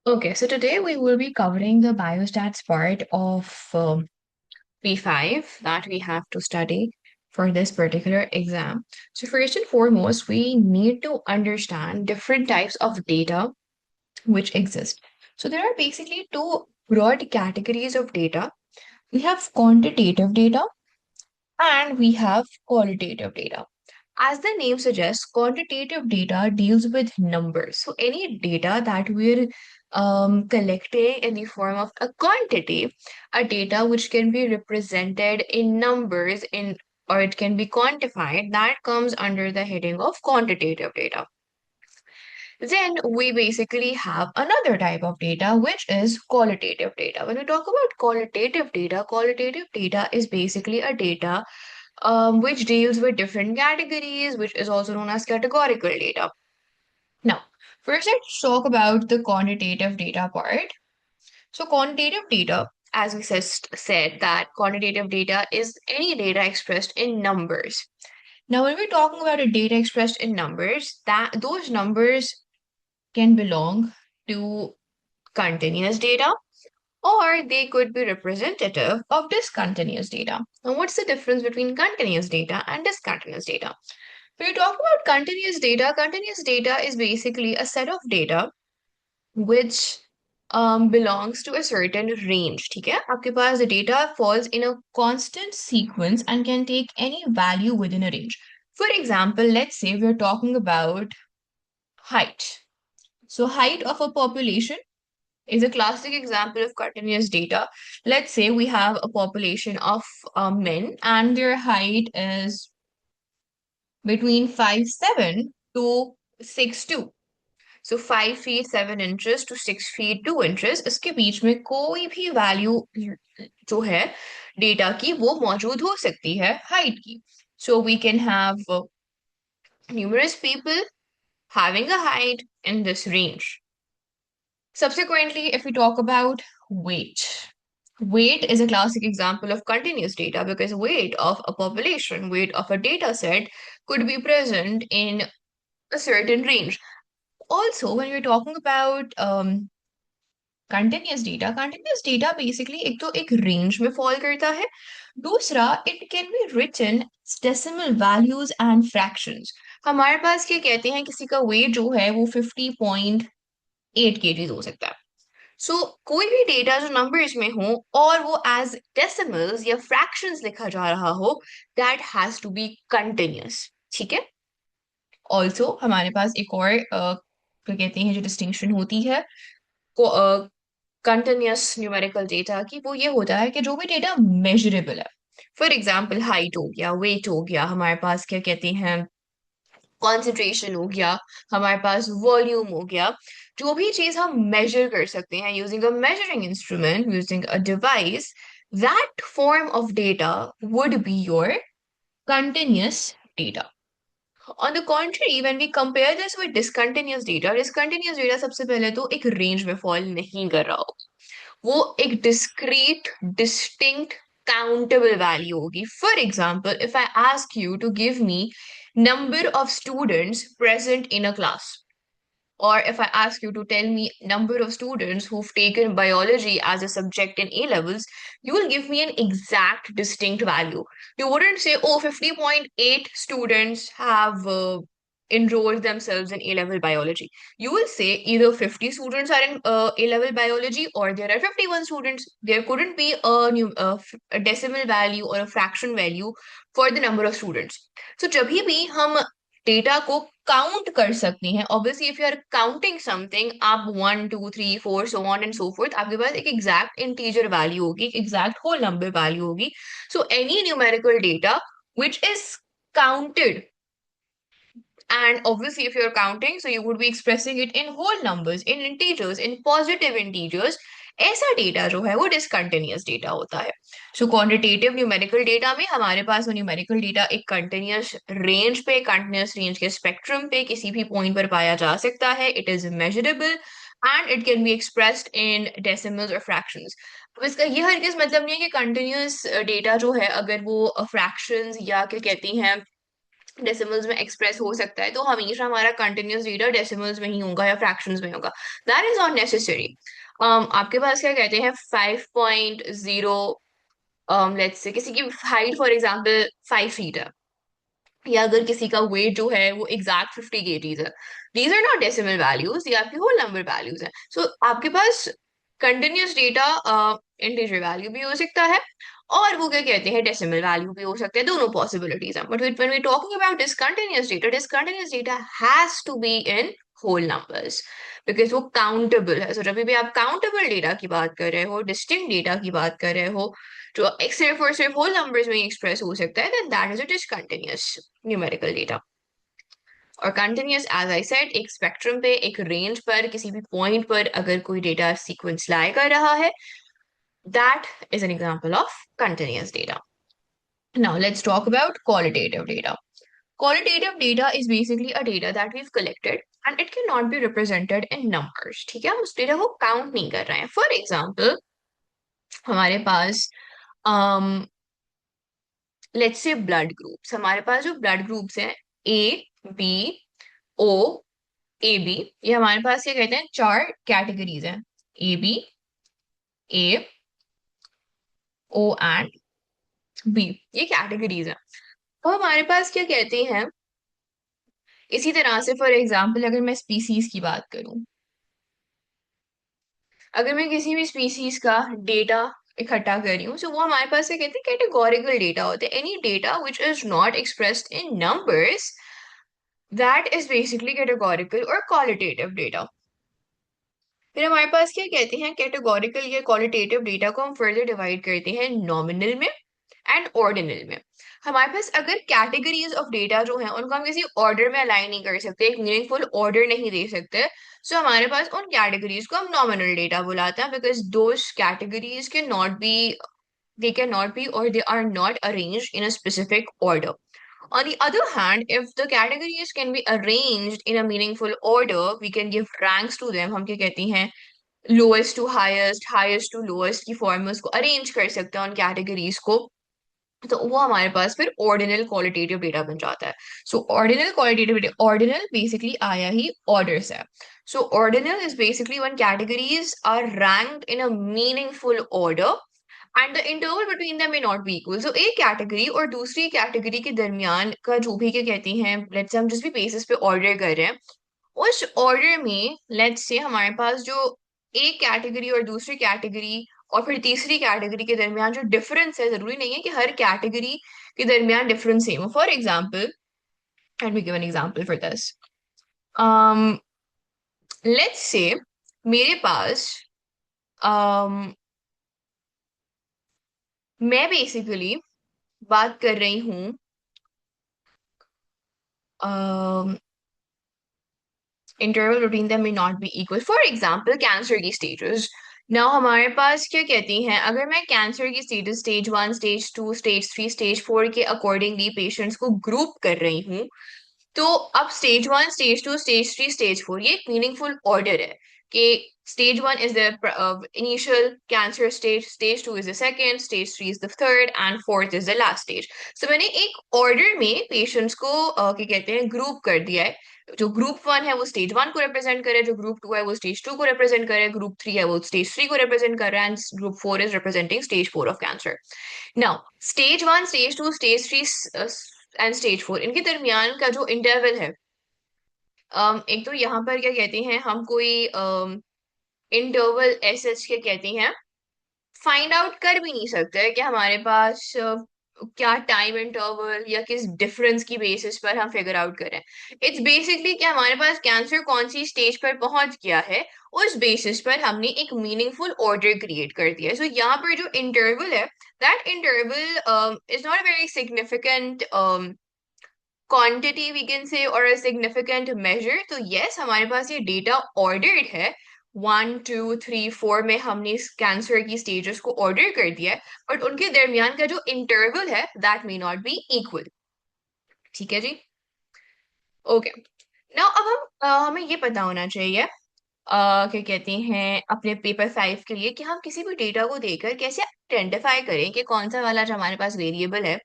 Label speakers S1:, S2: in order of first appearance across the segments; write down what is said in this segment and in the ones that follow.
S1: Okay, so today we will be covering the biostats part of P5 that we have to study for this particular exam. So first and foremost, we need to understand different types of data which exist. So there are basically two broad categories of data. We have quantitative data and we have qualitative data. As the name suggests, quantitative data deals with numbers. So any data that we're collecting in the form of a quantity, a data which can be represented in numbers in or it can be quantified, that comes under the heading of quantitative data. Then we basically have another type of data, which is qualitative data. When we talk about qualitative data is basically a data which deals with different categories, which is also known as categorical data. Now, first let's talk about the quantitative data part. So, quantitative data, as we said that quantitative data is any data expressed in numbers. Now, when we're talking about a data expressed in numbers, that those numbers can belong to continuous data or they could be representative of discontinuous data. Now, what's the difference between continuous data and discontinuous data? When you talk about continuous data is basically a set of data which belongs to a certain range. ठीक है? आपके पास the data falls in a constant sequence and can take any value within a range. For example, let's say we're talking about height. So, height of a population is a classic example of continuous data. Let's say we have a population of men and their height is between 5'7" to 6'2". So 5 feet 7 inches to 6 feet 2 inches इसके बीच में कोई भी value जो है data की वो मौजूद हो सकती है हाइट की. So we can have numerous people having a height in this range. Subsequently, if we talk about weight, weight is a classic example of continuous data because weight of a population, weight of a data set could be present in a certain range. Also, when we're talking about continuous data basically एक तो एक range में fall करता है. दूसरा, it can be written decimal values and fractions. हमारे पास क्या कहते हैं किसी का weight जो है वो 50.8 kgs हो सकता है. सो कोई भी डेटा जो नंबर्स में हो और वो एज डेसिमल्स या फ्रैक्शंस लिखा जा रहा हो that has to be continuous. ठीक है. ऑल्सो हमारे पास एक और क्या कहते हैं जो डिस्टिंक्शन होती है कंटिन्यूअस न्यूमेरिकल डेटा की वो ये होता है कि जो भी डेटा मेजरेबल है. फॉर एग्जाम्पल हाइट हो गया वेट हो गया हमारे पास क्या कहते हैं कॉन्सेंट्रेशन हो गया हमारे पास वॉल्यूम हो गया जो भी चीज हम मेजर कर सकते हैं using a measuring instrument using a device that form of data would be your continuous data. On the contrary, when we compare this with discontinuous data सबसे पहले तो एक रेंज में फॉल नहीं कर रहा हो. वो एक discrete, distinct, countable value होगी. For example, if I ask you to give me number of students present in a class, or if I ask you to tell me number of students who've taken biology as a subject in A levels, you will give me an exact distinct value. You wouldn't say, oh, 50.8 students have enrolled themselves in A level biology. You will say either 50 students are in A level biology or there are 51 students. There couldn't be a decimal value or a fraction value for the number of students. So, जब भी हम data को count कर सकते हैं obviously if you are counting something आप 1 2 3 4 so on and so forth आपके पास एक एग्जैक्ट इंटीजर वैल्यू होगी एक एग्जैक्ट होल नंबर वैल्यू होगी so any numerical data which is counted and obviously if you're counting so you would be expressing it in whole numbers in integers in positive integers ऐसा data जो है वो discontinuous data होता है. सो quantitative numerical data में हमारे पास वो numerical data एक कंटिन्यूअस रेंज पे कंटिन्यूअस रेंज के स्पेक्ट्रम पे किसी भी पॉइंट पर पाया जा सकता है. It is measurable and it can be expressed in decimals और फ्रैक्शंस. अब इसका ये हरगिज मतलब नहीं है कि कंटिन्यूअस डेटा जो है अगर वो फ्रैक्शंस या क्या कहती हैं डेसिमल्स में एक्सप्रेस हो सकता है, तो हमेशा हमारा कंटिन्यूस डेटा डेसिमल्स में ही होगा या फ्रैक्शंस में होगा। That is not necessary. आपके पास क्या कहते हैं 5.0, लेट्स से किसी की हाइट फॉर एग्जांपल 5 फीट है, या अगर किसी का वेट जो है वो एग्जैक्ट 50 kgs है, these are not decimal values, ये आपकी होल नंबर वैल्यूज है। सो आपके पास कंटिन्यूस डेटा इंटीजर वैल्यू भी हो सकता है, और वो क्या कहते हैं डेसिमल वैल्यू भी हो सकता है, दोनों पॉसिबिलिटीज हैं। But when we talking about discontinuous data has to be in whole numbers, because वो काउंटेबल है। सो जब भी आप काउंटेबल डेटा की बात कर रहे हो, डिस्टिंक्ट डेटा की बात कर रहे हो, जो सिर्फ और सिर्फ होल नंबर्स में एक्सप्रेस हो सकता है, then that is a discontinuous numerical data. और कंटिन्यूअस एज आई सेड, एक स्पेक्ट्रम पे, एक रेंज पर, किसी भी पॉइंट पर अगर कोई डेटा सीक्वेंस लाई कर रहा है, that is an example of continuous data. Now let's talk about qualitative data. Qualitative data is basically a data that we've collected and it cannot be represented in numbers. ठीक है, हम उस data को count नहीं कर रहे हैं. For example हमारे पास लेट्स से ब्लड ग्रुप्स, हमारे पास जो ब्लड ग्रुप्स हैं A, B, O, A B, ये हमारे पास क्या कहते हैं, 4 कैटेगरीज हैं, A B, A, O and B, ये कैटेगरीज हैं. तो हमारे पास क्या कहते हैं, इसी तरह से फॉर एग्जाम्पल अगर मैं स्पीसीज की बात करूं, अगर मैं किसी भी स्पीसीज का डेटा इकट्ठा कर रही हूँ, तो वो हमारे पास क्या कहते हैं, कैटेगोरिकल डेटा होते हैं. Any data which is not expressed in numbers, that is basically categorical और क्वालिटेटिव डेटा. फिर हमारे पास क्या कहते हैं, कैटेगोरिकल या क्वालिटेटिव डेटा को हम फर्दर डिवाइड करते हैं नॉमिनल में एंड ऑर्डिनल में. हमारे पास अगर कैटेगरीज ऑफ डेटा जो है उनको हम किसी ऑर्डर में अलाइन नहीं कर सकते, एक मीनिंगफुल ऑर्डर नहीं दे सकते, सो हमारे पास उन कैटेगरीज को हम नॉमिनल डेटा बुलाते हैं, because those categories can not be, they cannot be or they are not arranged in a specific order. On the other hand, if the categories can be arranged in a meaningful order, we can give ranks to them. हम क्या कहते हैं, lowest to highest, highest to lowest की form में उसको arrange कर सकते हैं उन कैटेगरीज को, तो वो हमारे पास फिर ऑर्डिनल क्वालिटेटिव डेटा बन जाता है. So ordinal qualitative data, ordinal basically आया ही ऑर्डर से. So ordinal is basically when categories are ranked in a meaningful order and the interval between them may not be equal. So एक category और दूसरी category के दरमियान का जो भी क्या कहते हैं, लेट्स हम जिस भी बेसिस पे ऑर्डर कर रहे हैं, उस ऑर्डर में लेट्स से हमारे पास जो एक कैटेगरी और दूसरी कैटेगरी और फिर तीसरी कैटेगरी के दरमियान जो डिफरेंस है, जरूरी नहीं है कि हर कैटेगरी के दरमियान डिफरेंस सेम हो. For example, let me give an example for this. Let's say मेरे पास um, मैं बेसिकली बात कर रही हूँ interval between them may not be equal. For example cancer की स्टेजेस. नाउ हमारे पास क्या कहती हैं, अगर मैं कैंसर की stages stage 1, stage 2, stage 3, stage 4 के अकॉर्डिंगली पेशेंट्स को ग्रुप कर रही हूँ, तो अब स्टेज 1, स्टेज 2, स्टेज 3, स्टेज 4, ये एक मीनिंगफुल ऑर्डर है कि stage 1 is the initial cancer stage, stage 2 is the second, stage 3 is the third and fourth is the last stage. So मैंने एक ऑर्डर में पेशेंट्स को क्या कहते हैं, ग्रुप कर दिया है. जो ग्रुप 1 है वो स्टेज 1 को रिप्रेजेंट करे, जो ग्रुप 2 है वो स्टेज 2 को रिप्रेजेंट करे, ग्रुप 3 है वो स्टेज 3 को रिप्रेजेंट कर रहा है, and group 4 is representing stage 4 of cancer. Now stage 1, stage 2, stage 3 and stage 4, इनके दरमियान का जो इंटरवल है, एक तो यहाँ पर क्या कहते हैं, हम कोई इंटरवल ऐसे के कहते हैं, फाइंड आउट कर भी नहीं सकते कि हमारे पास क्या टाइम इंटरवल या किस डिफरेंस की बेसिस पर हम फिगर आउट करें. इट्स बेसिकली कि हमारे पास कैंसर कौन सी स्टेज पर पहुंच गया है, उस बेसिस पर हमने एक मीनिंगफुल ऑर्डर क्रिएट कर दिया है. सो यहाँ पर जो इंटरवल है, that interval is not a very significant quantity we can say, और अ सिग्निफिकेंट मेजर. तो यस, हमारे पास ये डेटा ऑर्डर्ड है, 1, 2, 3, 4 में हमने इस कैंसर की स्टेजेस को ऑर्डर कर दिया है, बट उनके दरमियान का जो इंटरवल है that may not be equal. ठीक है जी, ओके. नाउ अब हमें ये पता होना चाहिए क्या कहते हैं अपने पेपर 5 के लिए, कि हम किसी भी डेटा को देखकर कैसे आइडेंटिफाई करें कि कौन सा वाला जो हमारे पास वेरिएबल है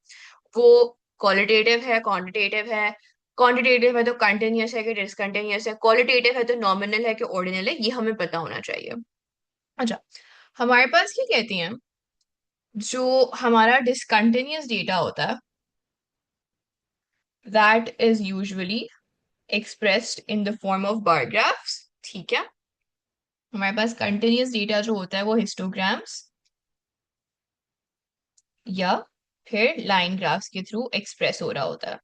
S1: वो क्वालिटेटिव है, क्वांटिटेटिव है, क्वांटिटेटिव है तो कंटिन्यूअस है कि डिसकंटिन्यूअस है, क्वालिटेटिव है तो नॉमिनल है कि ऑर्डिनल है, ये हमें पता होना चाहिए। अच्छा, हमारे पास क्या कहती हैं, जो हमारा डिसकंटिन्यूअस डेटा होता है that is usually expressed in the form of bar graphs. ठीक है, हमारे पास कंटिन्यूअस डेटा जो होता है वो हिस्टोग्राम्स या फिर लाइन ग्राफ्स के थ्रू एक्सप्रेस हो रहा होता है।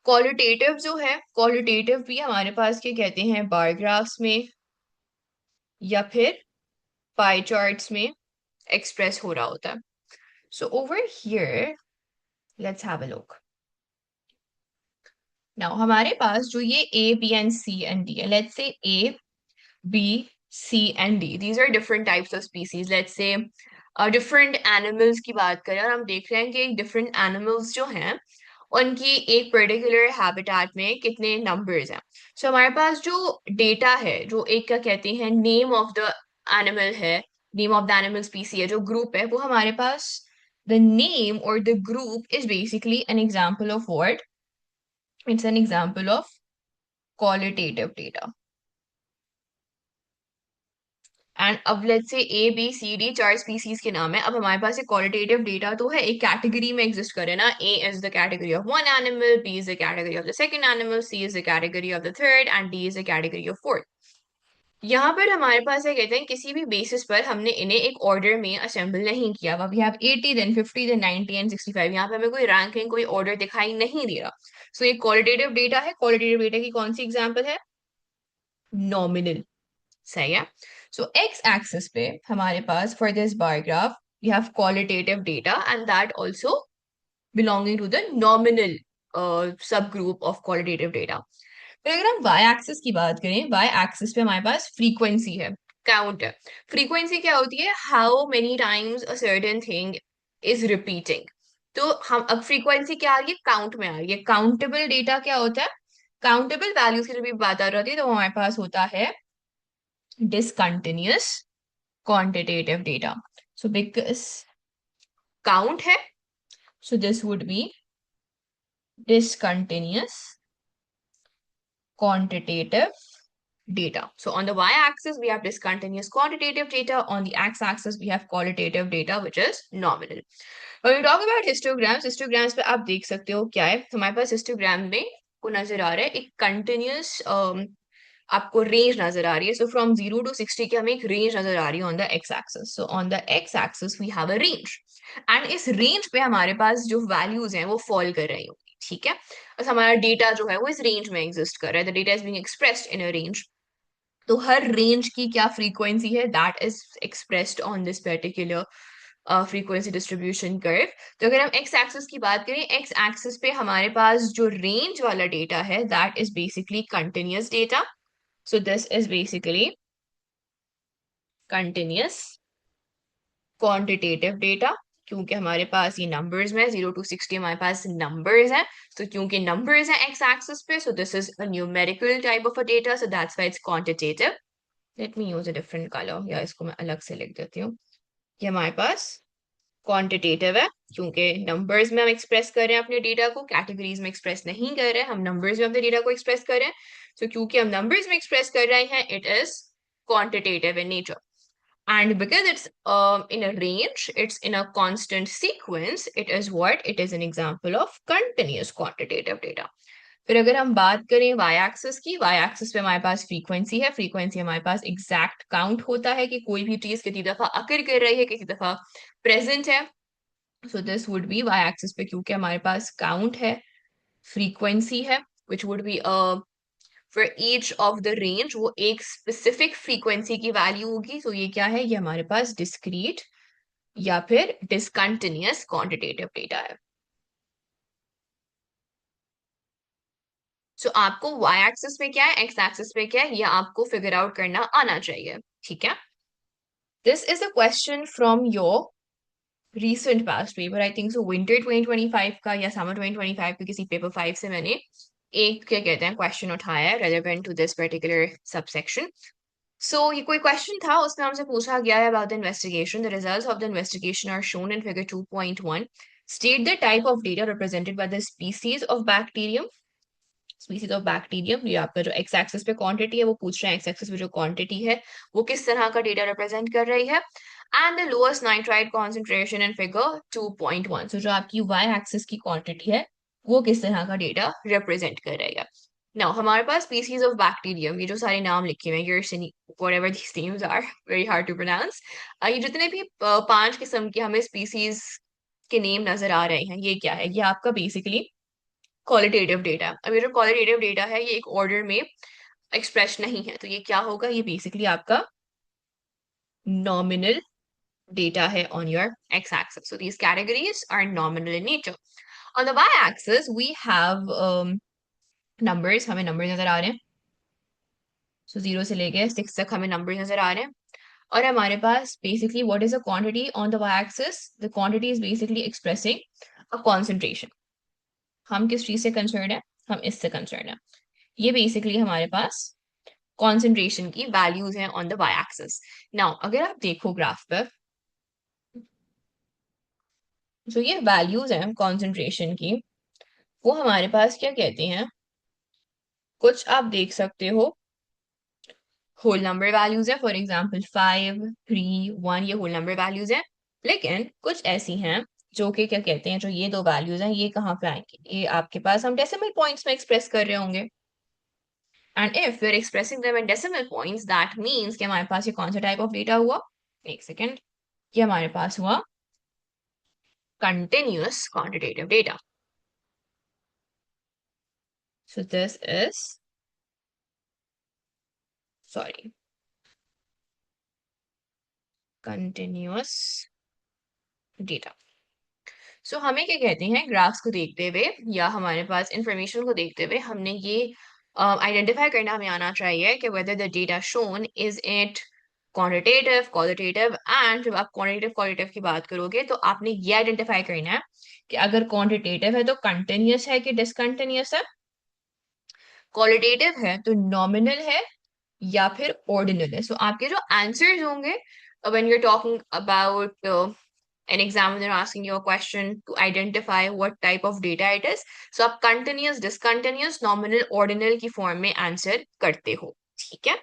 S1: क्वालिटेटिव जो है, क्वालिटेटिव भी हमारे पास क्या कहते हैं, बार ग्राफ्स में या फिर पाई चार्ट्स में एक्सप्रेस हो रहा होता है। So over here let's have a look. Now हमारे पास जो ये A B and C and D है, let's say A B C and D, these are different types of species. Let's say different animals की बात करें और हम देख रहे हैं कि डिफरेंट एनिमल्स जो हैं उनकी एक पर्टिकुलर हैबिटेट में कितने नंबर्स हैं। सो हमारे पास जो डेटा है, जो एक क्या कहते हैं नेम ऑफ द एनिमल है, name of the animal species है, जो ग्रुप है, वो हमारे पास द नेम और the group is basically an example of what, it's an example of qualitative data. And अब let's say A B C D चार स्पीसीज के नाम है। अब हमारे पास एक क्वालिटेटिव डेटा तो है, एक कैटेगरी में एग्जिस्ट करे ना, A is the category of one animal, B is the category of the second animal, C is the category of the third and D is the category of fourth. यहाँ पर हमारे पास ये कहते हैं किसी भी बेसिस पर हमने इन्हें एक ऑर्डर में असेंबल नहीं किया। अब we have 80 then 50 then 90 and 65, यहाँ पे हमें कोई रैंकिंग कोई ऑर्डर दिखाई नहीं दे रहा। सो ये क्वालिटेटिव डेटा है। क्वालिटेटिव डेटा की कौन सी एग्जांपल है, नॉमिनल। सही है। सो एक्स एक्सिस पे हमारे पास for this bar graph we have qualitative data and that also belonging to the nominal sub group of qualitative data. फिर अगर हम वाई एक्सिस की बात करें, वाई एक्सिस पे हमारे पास फ्रीक्वेंसी है, काउंट है। फ्रीक्वेंसी क्या होती है, how many times a certain thing is repeating. तो हम अब फ्रीक्वेंसी क्या आ रही है, काउंट में आ रही है। काउंटेबल डेटा क्या होता है, काउंटेबल वैल्यूज की जब भी बात आ रही है तो वो हमारे पास होता है discontinuous quantitative data. So because count है, so this would be discontinuous quantitative data. So on the y-axis we have discontinuous quantitative data, on the x-axis we have qualitative data which is nominal. When we talk about histograms, histograms पे आप देख सकते हो क्या है, हमारे पास histogram में को नजर आ रहा है एक continuous आपको रेंज नजर आ रही है। सो फ्रॉम 0 to 60 की हमें एक रेंज नजर आ रही है on the X axis. So on the X axis we have a range and इस रेंज पे हमारे पास जो वैल्यूज हैं वो फॉल कर रही होंगी। ठीक है, बस हमारा डेटा जो है वो इस रेंज में एग्जिस्ट कर रहा है, the data is being expressed in a range. तो हर रेंज की क्या फ्रीक्वेंसी है, that is expressed on this particular frequency distribution curve. तो अगर हम एक्स एक्सिस की बात करें, एक्स एक्सिस पे हमारे पास जो रेंज वाला डेटा है that is basically continuous data. So this is basically continuous quantitative data, क्योंकि हमारे पास ये numbers में 0 to 60 हमारे पास numbers हैं। तो क्योंकि numbers हैं x axis पे, so this is a numerical type of a data, so that's why it's quantitative. Let me use a different color, या इसको मैं अलग से लिख देती हूँ। ये हमारे पास क्वांटिटेटिव है क्योंकि नंबर्स में हम एक्सप्रेस कर रहे हैं अपने डेटा को, कैटेगरीज में एक्सप्रेस नहीं कर रहे हैं, हम नंबर्स में अपने डेटा को एक्सप्रेस कर रहे हैं। तो क्योंकि हम नंबर्स में एक्सप्रेस कर रहे हैं, it is quantitative in nature and because it's in a range, it's in a constant sequence, it is what, it is an example of continuous quantitative data. फिर अगर हम बात करें वाई एक्सिस की, वाई एक्सिस पे हमारे पास frequency है। Frequency हमारे पास एग्जैक्ट काउंट होता है कि कोई भी चीज कितनी दफा अकर कर रही है, कितनी दफा प्रेजेंट है। So this would be Y axis पे, क्योंकि हमारे पास काउंट है, फ्रीक्वेंसी है, which would be for each of the range, वो एक स्पेसिफिक फ्रीक्वेंसी की वैल्यू होगी। तो ये क्या है, ये हमारे पास डिस्क्रीट या फिर डिसकंटिन्यूअस क्वांटिटेटिव डेटा है। सो आपको y एक्सिस पे क्या है, x एक्सिस पे क्या है, ये आपको फिगर आउट करना आना चाहिए। ठीक है, this is a question from your recent past paper, I think so winter 2025 का या समर 2025 के किसी पेपर 5 से मैंने एक क्या कहते हैं क्वेश्चन उठाया है relevant to this particular subsection. So ये कोई क्वेश्चन था, उसमें हमसे पूछा गया है about the investigation, the results of the investigation are shown in figure 2.1। State the type of data represented by the species of bacterium. Species of bacterium, ये आपका जो एक्स एक्सिस पे क्वांटिटी है वो पूछ रहे हैं, एक्स एक्सिस पे जो क्वांटिटी है वो किस तरह का डेटा रिप्रेजेंट कर रही है। And the lowest nitrite concentration in figure 2.1। सो जो आपकी वाई एक्सिस की क्वांटिटी है वो किस तरह का डेटा रिप्रेजेंट कर रही है। नाउ हमारे पास स्पीसीज ऑफ बैक्टीरियम, ये जो सारे नाम लिखे हुए हैं, Yersinia, whatever these names are, very hard to pronounce, ये जितने भी 5 किस्म के हमें स्पीसीज के नेम नजर आ रहे हैं, ये क्या है, ये आपका बेसिकली क्वालिटेटिव डेटा। अब ये जो क्वालिटेटिव डेटा है ये एक ऑर्डर में एक्सप्रेस नहीं है, तो ये क्या होगा, ये बेसिकली आपका नॉमिनल data है on your x-axis. So these categories are nominal in nature. On the y-axis, we have numbers, हमें numbers नजर आ रहे हैं। So 0 से लेके 6 तक हमें numbers नजर आ रहे हैं। और हमारे पास basically what is a quantity on the y-axis? The quantity is basically expressing a concentration. हम किस चीज से concerned है, हम इससे concerned है। ये बेसिकली हमारे पास कॉन्सेंट्रेशन की वैल्यूज हैं on the Y axis. Now अगर आप देखो ग्राफ पर, जो ये वैल्यूज हैं कॉन्सेंट्रेशन की, वो हमारे पास क्या कहते हैं, कुछ आप देख सकते हो होल नंबर वैल्यूज है, फॉर एग्जांपल 5, 3, 1, ये होल नंबर वैल्यूज हैं। लेकिन कुछ ऐसी हैं जो कि क्या कहते हैं, जो ये दो वैल्यूज हैं ये कहाँ पे आएंगे, ये आपके पास हम डेसिमल पॉइंट्स में एक्सप्रेस कर रहे होंगे। And if we are expressing them in decimal points, that means कि हमारे पास ये कौन सा टाइप ऑफ डेटा हुआ, एक सेकेंड, ये हमारे पास हुआ continuous quantitative data. So this is, sorry, continuous data. So हमें क्या कहते हैं, ग्राफ्स को देखते हुए या हमारे पास इंफॉर्मेशन को देखते हुए हमने ये आइडेंटिफाई करना हमें आना चाहिए कि whether the data shown is it quantitative, qualitative, and जब आप quantitative qualitative की बात करोगे तो आपने ये आइडेंटिफाई करना है कि अगर quantitative है तो continuous है कि discontinuous है, qualitative है तो nominal है या फिर ordinal है। So आपके जो आंसर्स होंगे when you're talking about an examiner asking you a question to identify what type of data it is, so आप continuous, discontinuous, nominal, ordinal की फॉर्म में आंसर करते हो, ठीक है।